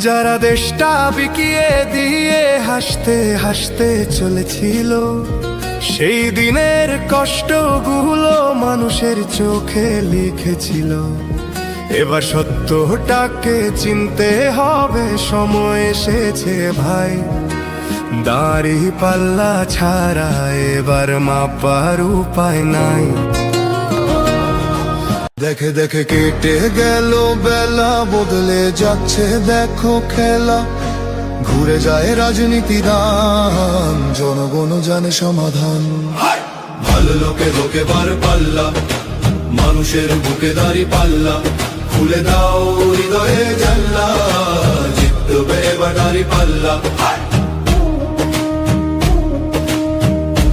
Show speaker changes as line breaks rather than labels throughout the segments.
যারা দেশটা বিকিয়ে দিয়ে হাসতে হাসতে চলেছিল, সেই দিনের কষ্টগুলো মানুষের চোখে লিখেছিল। এবার সত্যটাকে চিনতে হবে, সময় এসেছে ভাই। দাড়ি পাল্লা ছাড়া এবার মাপার উপায় নাই। দেখে দেখে কেটে গেল বেলা, বদলে যাচ্ছে দেখো খেলা। ঘুরে যায় রাজনীতি দান, জনগণ জানে সমাধান।
ভালো লোকে লোকে বার পাল্লা, মানুষের বুকে দাড়ি পাল্লা। খুলে দাও হৃদয়ে জানলা, জিতবে এবার দাড়ি পাল্লা।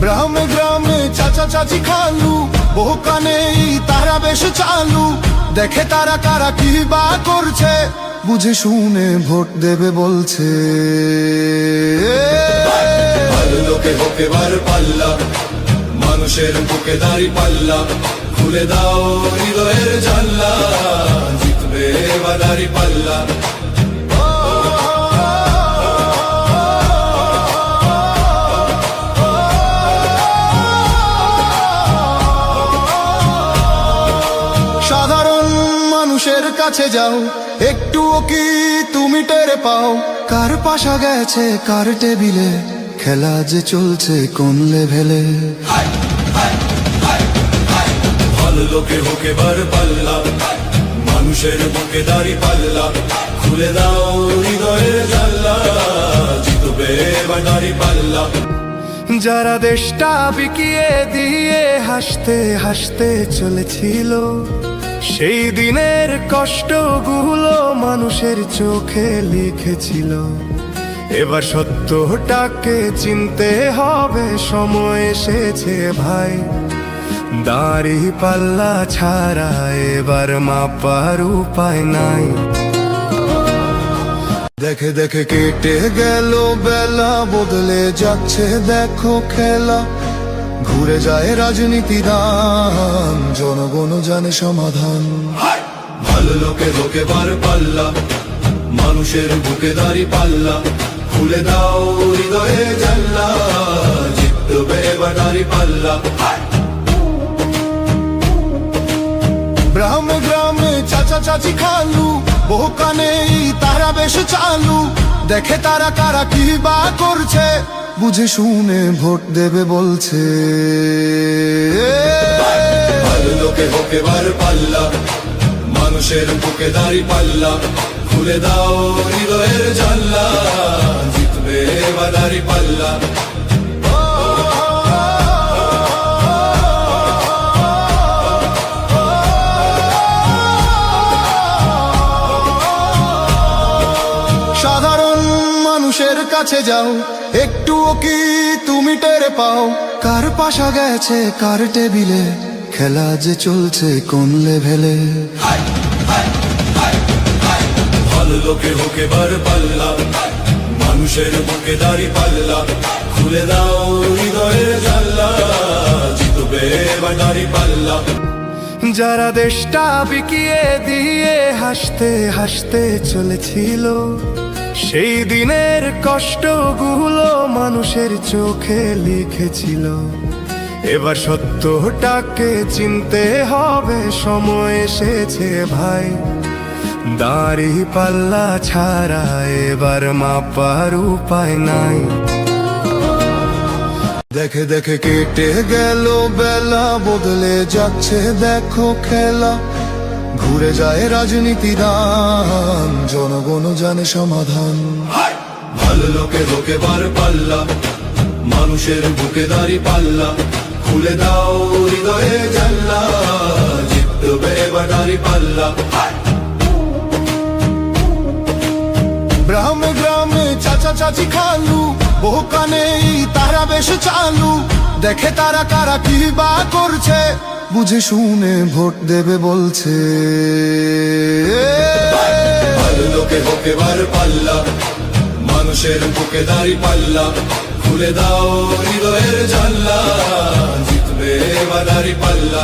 গ্রামে গ্রামে চাচা চাচি খালু, বহু কানে তারা বেশ চালু। দেখে তারা কারা কি বা করছে, বুঝে শুনে ভোট দেবে বলছে।
ভালো লোকে লোকে বার পাল্লা, মানুষের বুকে দাড়ি পাল্লা। খুলে দাও হৃদয়ের জানলা, জিতবে এবার দাড়ি পাল্লা।
সাধারণ মানুষের কাছে যাও, একটুও কি তুমি টের পাও? কার পাশা গেছে কার টেবিলে, খেলা যে চলছে কোন লেভেলে।
ভালো লোকে হোকে বার পাল্লা, মানুষের বুকে দাড়ি পাল্লা। খুলে দাও হৃদয়ের জানলা, জিতবে এবার দাড়ি পাল্লা।
যারা দেশটা বিকিয়ে দিয়ে হাসতে হাসতে চলেছিল, সেই দিনের কষ্টগুলো মানুষের চোখে লিখেছিল। এবার সত্যটাকে চিনতে হবে, সময় এসেছে ভাই। দাড়ি পাল্লা ছাড়া এবার মাপার উপায় নাই। দেখে দেখে কেটে গেল বেলা, বদলে যাচ্ছে দেখো খেলা। ঘুরে যায় রাজনীতি দান, জনগণ জানে সমাধান।
ভালো লোকে লোকে বার পাল্লা, মানুষের বুকে দাড়ি পাল্লা। খুলে দাও হৃদয়ে জানলা, জিতবে এবার দাড়ি পাল্লা।
গ্রামে গ্রামে চাচা চাচি খালু, বহু কানে তারা বেশ চালু। দেখে তারা কারা কি বা করছে, বুঝে শুনে ভোট দেবে বলছে।
ভালো লোকে হোকে বার পাল্লা, মানুষের বুকে দাড়ি পাল্লা। খুলে দাও হৃদয়ের জানলা, জিতবে এবার দাড়ি পাল্লা।
সাধারণ মানুষের কাছে যাও, একটুও কি তুমি টের পাও? কার পাশা গেছে কার টেবিলে, খেলা যে চলছে কোন লেভেলে।
ভালো লোকে হোকে বার পাল্লা, মানুষের বুকে দাড়ি পাল্লা। খুলে দাও হৃদয়ের জানলা, জিতবে এবার দাড়ি পাল্লা।
যারা দেশটা বিকিয়ে দিয়ে হাসতে হাসতে চলেছিল, সেই দিনের কষ্টগুলো মানুষের চোখে লিখেছিল। এবার সত্যটাকে চিনতে হবে, সময় এসেছে ভাই। দাড়ি পাল্লা ছাড়া এবার মাপার উপায় নাই। দেখে দেখে কেটে গেল বেলা, বদলে যাচ্ছে দেখো খেলা। ঘুরে যায় রাজনীতি দান, জনগণ জানে সমাধান।
ভালো লোকে লোকে বার পাল্লা, মানুষের বুকে দাড়ি পাল্লা। খুলে দাও হৃদয়ে জানলা, জিতবে এবার দাড়ি পাল্লা।
গ্রামে গ্রামে চাচা চাচি খালু, বহু কানে তারা বেশ চালু। দেখে তারা কারা কি বা করছে, বুঝে শুনে ভোট দেবে বলছে।
ভালো লোকে হোকে বার পাল্লা, মানুষের বুকে দাড়ি পাল্লা। খুলে দাও হৃদয়ের জানলা, জিতবে এবার দাড়ি পাল্লা।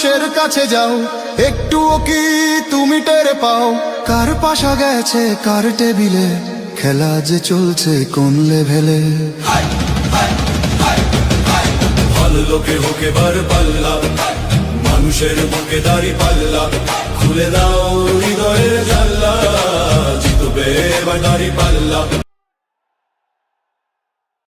মানুষের কাছে যাও, একটুও কি তুমি টের পাও কার পাশা গেছে কার টেবিলে, খেলা যে চলছে কোন লেভেলে।
ভালো লোকে হোক এবার পাল্লা, মানুষের বুকে দাড়ি পাল্লা, খুলে দাও হৃদয়ের জানলা, জিতবে এবার দাড়ি পাল্লা।